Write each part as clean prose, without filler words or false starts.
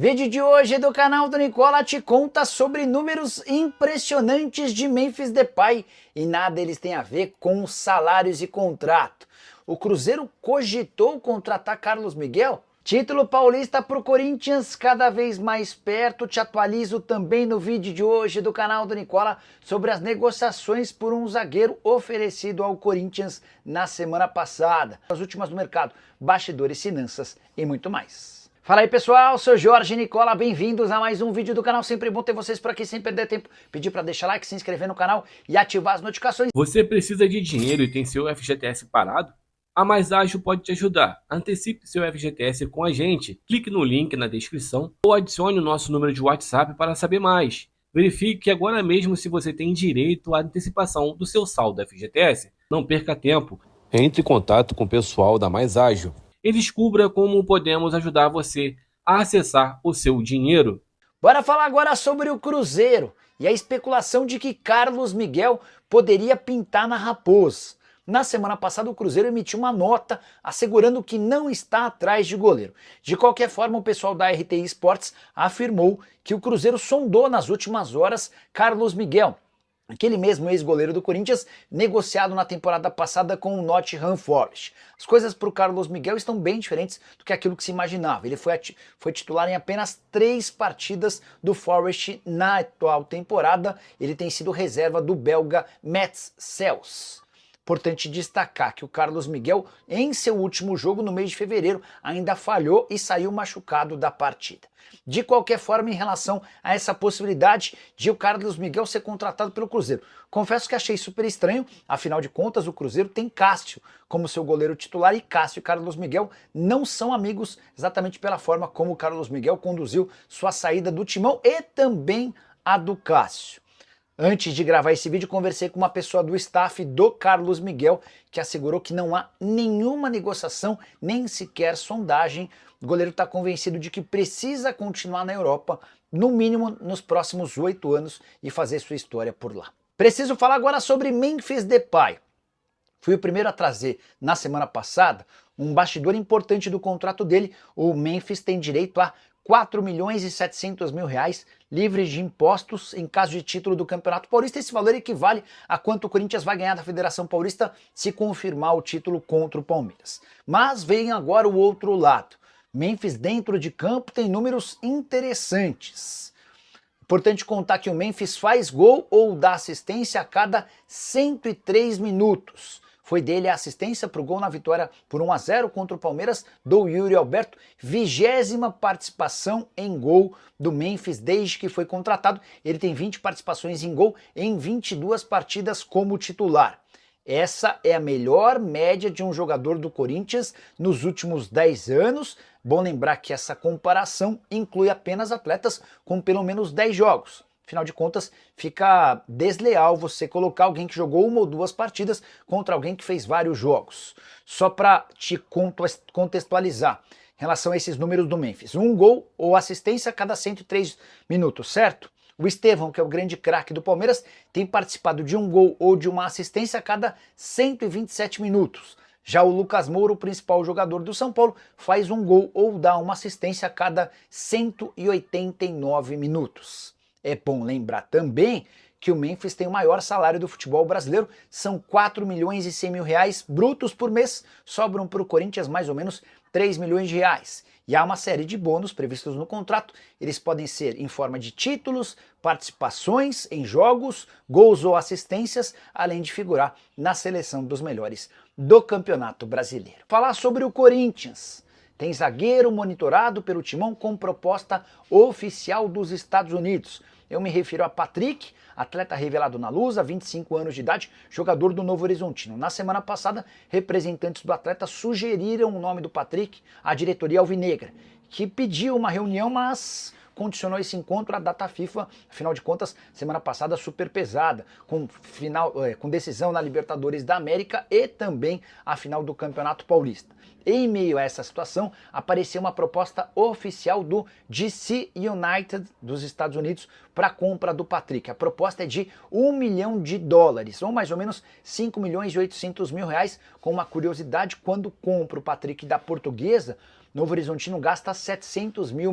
Vídeo de hoje do canal do Nicola te conta sobre números impressionantes de Memphis Depay e nada eles têm a ver com salários e contrato. O Cruzeiro cogitou contratar Carlos Miguel? Título paulista para o Corinthians cada vez mais perto. Te atualizo também no vídeo de hoje do canal do Nicola sobre as negociações por um zagueiro oferecido ao Corinthians na semana passada. As últimas do mercado, bastidores, finanças e muito mais. Fala aí pessoal, sou Jorge Nicola, bem-vindos a mais um vídeo do canal, sempre bom ter vocês por aqui sem perder tempo. Pedir para deixar like, se inscrever no canal e ativar as notificações. Você precisa de dinheiro e tem seu FGTS parado? A Mais Ágil pode te ajudar. Antecipe seu FGTS com a gente. Clique no link na descrição ou adicione o nosso número de WhatsApp para saber mais. Verifique agora mesmo se você tem direito à antecipação do seu saldo FGTS. Não perca tempo. Entre em contato com o pessoal da Mais Ágil e descubra como podemos ajudar você a acessar o seu dinheiro. Bora falar agora sobre o Cruzeiro e a especulação de que Carlos Miguel poderia pintar na Raposa. Na semana passada o Cruzeiro emitiu uma nota assegurando que não está atrás de goleiro. De qualquer forma, o pessoal da RTI Sports afirmou que o Cruzeiro sondou nas últimas horas Carlos Miguel, aquele mesmo ex-goleiro do Corinthians, negociado na temporada passada com o Nottingham Forest. As coisas para o Carlos Miguel estão bem diferentes do que aquilo que se imaginava. Ele foi titular em apenas 3 partidas do Forest na atual temporada. Ele tem sido reserva do belga Mats Cels. Importante destacar que o Carlos Miguel, em seu último jogo no mês de fevereiro, ainda falhou e saiu machucado da partida. De qualquer forma, em relação a essa possibilidade de o Carlos Miguel ser contratado pelo Cruzeiro, confesso que achei super estranho, afinal de contas o Cruzeiro tem Cássio como seu goleiro titular e Cássio e Carlos Miguel não são amigos exatamente pela forma como o Carlos Miguel conduziu sua saída do timão e também a do Cássio. Antes de gravar esse vídeo, conversei com uma pessoa do staff do Carlos Miguel que assegurou que não há nenhuma negociação, nem sequer sondagem. O goleiro está convencido de que precisa continuar na Europa, no mínimo nos próximos 8 anos, e fazer sua história por lá. Preciso falar agora sobre Memphis Depay. Fui o primeiro a trazer, na semana passada, um bastidor importante do contrato dele. O Memphis tem direito a 4.700.000 reais livres de impostos em caso de título do Campeonato Paulista. Esse valor equivale a quanto o Corinthians vai ganhar da Federação Paulista se confirmar o título contra o Palmeiras. Mas vem agora o outro lado. Memphis dentro de campo tem números interessantes. Importante contar que o Memphis faz gol ou dá assistência a cada 103 minutos. Foi dele a assistência para o gol na vitória por 1-0 contra o Palmeiras do Yuri Alberto, 20ª participação em gol do Memphis desde que foi contratado. Ele tem 20 participações em gol em 22 partidas como titular. Essa é a melhor média de um jogador do Corinthians nos últimos 10 anos. Bom lembrar que essa comparação inclui apenas atletas com pelo menos 10 jogos. Afinal de contas, fica desleal você colocar alguém que jogou 1 ou 2 partidas contra alguém que fez vários jogos. Só para te contextualizar em relação a esses números do Memphis. 1 gol ou assistência a cada 103 minutos, certo? O Estevão, que é o grande craque do Palmeiras, tem participado de 1 gol ou de uma assistência a cada 127 minutos. Já o Lucas Moura, o principal jogador do São Paulo, faz 1 gol ou dá uma assistência a cada 189 minutos. É bom lembrar também que o Memphis tem o maior salário do futebol brasileiro, são 4.100.000 reais brutos por mês, sobram para o Corinthians mais ou menos 3 milhões de reais. E há uma série de bônus previstos no contrato, eles podem ser em forma de títulos, participações em jogos, gols ou assistências, além de figurar na seleção dos melhores do Campeonato Brasileiro. Falar sobre o Corinthians. Tem zagueiro monitorado pelo Timão com proposta oficial dos Estados Unidos. Eu me refiro a Patrick, atleta revelado na Lusa, 25 anos de idade, jogador do Novo Horizontino. Na semana passada, representantes do atleta sugeriram o nome do Patrick à diretoria alvinegra, que pediu uma reunião, mas condicionou esse encontro à data FIFA, afinal de contas, semana passada super pesada, com decisão na Libertadores da América e também a final do Campeonato Paulista. Em meio a essa situação, apareceu uma proposta oficial do DC United dos Estados Unidos para a compra do Patrick. A proposta é de $1 milhão, ou mais ou menos 5.800.000 reais, com uma curiosidade: quando compra o Patrick da Portuguesa, Novo Horizontino gasta 700 mil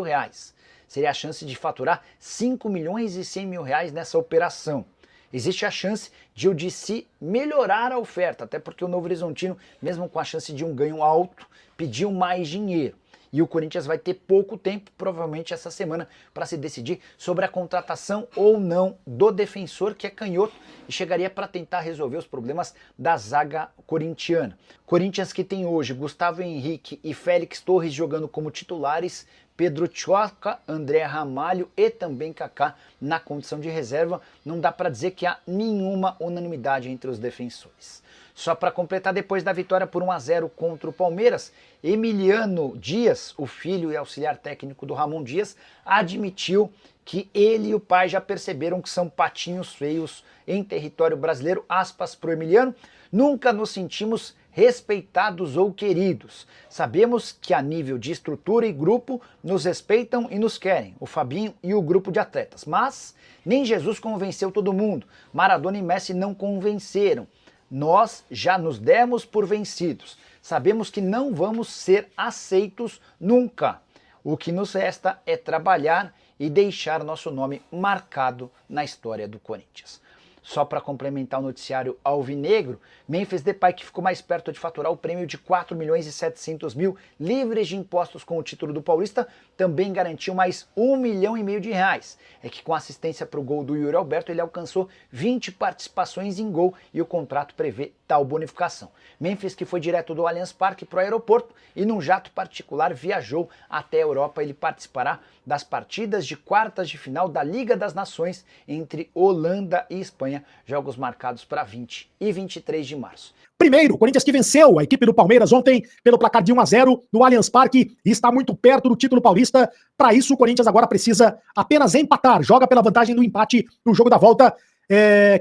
reais. Seria a chance de faturar 5 milhões e 100 mil reais nessa operação. Existe a chance de o DC melhorar a oferta, até porque o Novo Horizontino, mesmo com a chance de um ganho alto, pediu mais dinheiro. E o Corinthians vai ter pouco tempo, provavelmente essa semana, para se decidir sobre a contratação ou não do defensor, que é canhoto, e chegaria para tentar resolver os problemas da zaga corintiana. Corinthians que tem hoje Gustavo Henrique e Félix Torres jogando como titulares, Pedro Tchoca, André Ramalho e também Kaká na condição de reserva. Não dá para dizer que há nenhuma unanimidade entre os defensores. Só para completar, depois da vitória por 1-0 contra o Palmeiras, Emiliano Dias, o filho e auxiliar técnico do Ramon Dias, admitiu que ele e o pai já perceberam que são patinhos feios em território brasileiro. Aspas para o Emiliano: nunca nos sentimos respeitados ou queridos. Sabemos que a nível de estrutura e grupo nos respeitam e nos querem, o Fabinho e o grupo de atletas. Mas nem Jesus convenceu todo mundo. Maradona e Messi não convenceram. Nós já nos demos por vencidos. Sabemos que não vamos ser aceitos nunca. O que nos resta é trabalhar e deixar nosso nome marcado na história do Corinthians. Só para complementar o noticiário alvinegro, Memphis Depay, que ficou mais perto de faturar o prêmio de 4 milhões e 700 mil livres de impostos com o título do Paulista, também garantiu mais 1,5 milhão de reais. É que com assistência para o gol do Yuri Alberto, ele alcançou 20 participações em gol e o contrato prevê tal bonificação. Memphis, que foi direto do Allianz Parque para o aeroporto e num jato particular viajou até a Europa. Ele participará das partidas de quartas de final da Liga das Nações entre Holanda e Espanha, jogos marcados para 20 e 23 de março. Primeiro, o Corinthians que venceu a equipe do Palmeiras ontem pelo placar de 1-0 no Allianz Parque e está muito perto do título paulista. Para isso, o Corinthians agora precisa apenas empatar, joga pela vantagem do empate no jogo da volta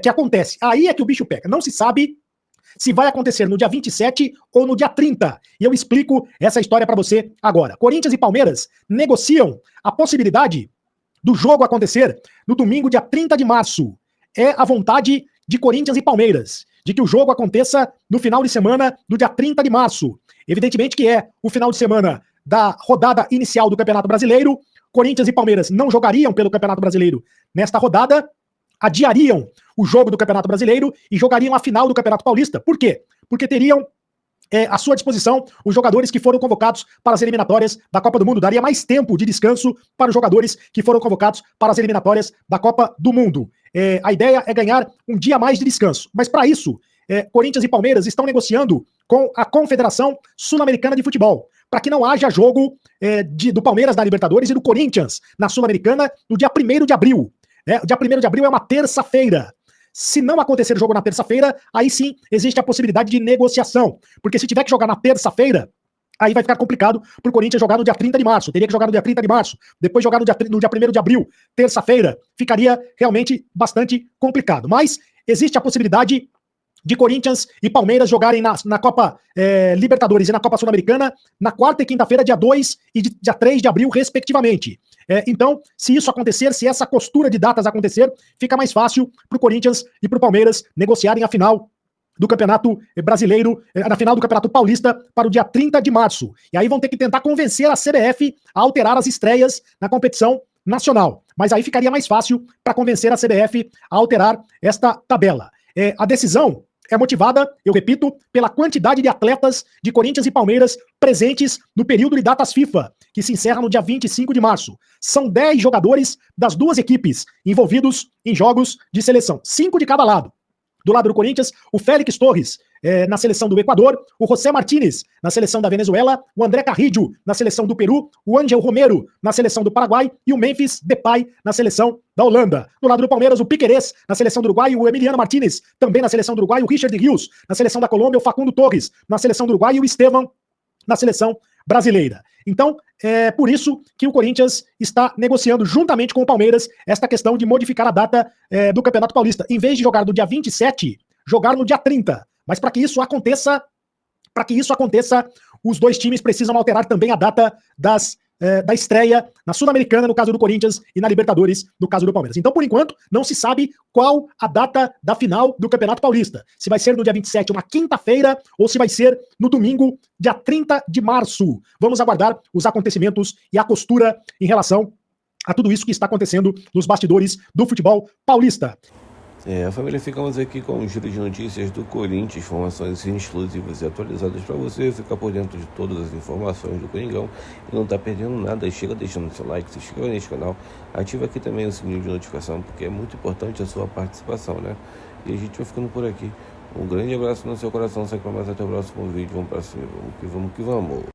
que acontece. Aí é que o bicho pega. Não se sabe se vai acontecer no dia 27 ou no dia 30. E eu explico essa história para você agora. Corinthians e Palmeiras negociam a possibilidade do jogo acontecer no domingo, dia 30 de março. É a vontade de Corinthians e Palmeiras, de que o jogo aconteça no final de semana do dia 30 de março. Evidentemente que é o final de semana da rodada inicial do Campeonato Brasileiro. Corinthians e Palmeiras não jogariam pelo Campeonato Brasileiro nesta rodada, adiariam o jogo do Campeonato Brasileiro e jogariam a final do Campeonato Paulista. Por quê? Porque teriam à sua disposição os jogadores que foram convocados para as eliminatórias da Copa do Mundo. Daria mais tempo de descanso para os jogadores que foram convocados para as eliminatórias da Copa do Mundo. A ideia é ganhar um dia a mais de descanso. Mas para isso, Corinthians e Palmeiras estão negociando com a Confederação Sul-Americana de Futebol, para que não haja jogo do Palmeiras na Libertadores e do Corinthians na Sul-Americana no dia 1º de abril. O dia 1º de abril é uma terça-feira. Se não acontecer o jogo na terça-feira, aí sim existe a possibilidade de negociação. Porque se tiver que jogar na terça-feira, aí vai ficar complicado para o Corinthians jogar no dia 30 de março. Teria que jogar no dia 30 de março, depois jogar no dia 1º de abril, terça-feira. Ficaria realmente bastante complicado. Mas existe a possibilidade de Corinthians e Palmeiras jogarem na Copa Libertadores e na Copa Sul-Americana na quarta e quinta-feira, dia 2 e dia 3 de abril, respectivamente. Então, se isso acontecer, se essa costura de datas acontecer, fica mais fácil para o Corinthians e para o Palmeiras negociarem a final do Campeonato Brasileiro, na final do Campeonato Paulista, para o dia 30 de março. E aí vão ter que tentar convencer a CBF a alterar as estreias na competição nacional. Mas aí ficaria mais fácil para convencer a CBF a alterar esta tabela. A decisão é motivada, eu repito, pela quantidade de atletas de Corinthians e Palmeiras presentes no período de datas FIFA, que se encerra no dia 25 de março. São 10 jogadores das duas equipes envolvidos em jogos de seleção, 5 de cada lado. Do lado do Corinthians, o Félix Torres na seleção do Equador, o José Martínez na seleção da Venezuela, o André Carrillo na seleção do Peru, o Ángel Romero na seleção do Paraguai e o Memphis Depay na seleção da Holanda. Do lado do Palmeiras, o Piquerez na seleção do Uruguai, o Emiliano Martínez também na seleção do Uruguai, o Richard Rios na seleção da Colômbia, o Facundo Torres na seleção do Uruguai e o Estevam na seleção brasileira. Então, é por isso que o Corinthians está negociando juntamente com o Palmeiras esta questão de modificar a data do Campeonato Paulista. Em vez de jogar no dia 27, jogar no dia 30. Mas para que isso aconteça, os dois times precisam alterar também a data das da estreia na Sul-Americana, no caso do Corinthians, e na Libertadores, no caso do Palmeiras. Então, por enquanto, não se sabe qual a data da final do Campeonato Paulista. Se vai ser no dia 27, uma quinta-feira, ou se vai ser no domingo, dia 30 de março. Vamos aguardar os acontecimentos e a costura em relação a tudo isso que está acontecendo nos bastidores do futebol paulista. Família, ficamos aqui com um giro de notícias do Corinthians, informações exclusivas e atualizadas para você ficar por dentro de todas as informações do Coringão e não tá perdendo nada. Chega deixando seu like, se inscreva nesse canal, ativa aqui também o sininho de notificação, porque é muito importante a sua participação, né? E a gente vai ficando por aqui. Um grande abraço no seu coração, sempre mais, até o próximo vídeo. Vamos pra cima, vamos que vamos.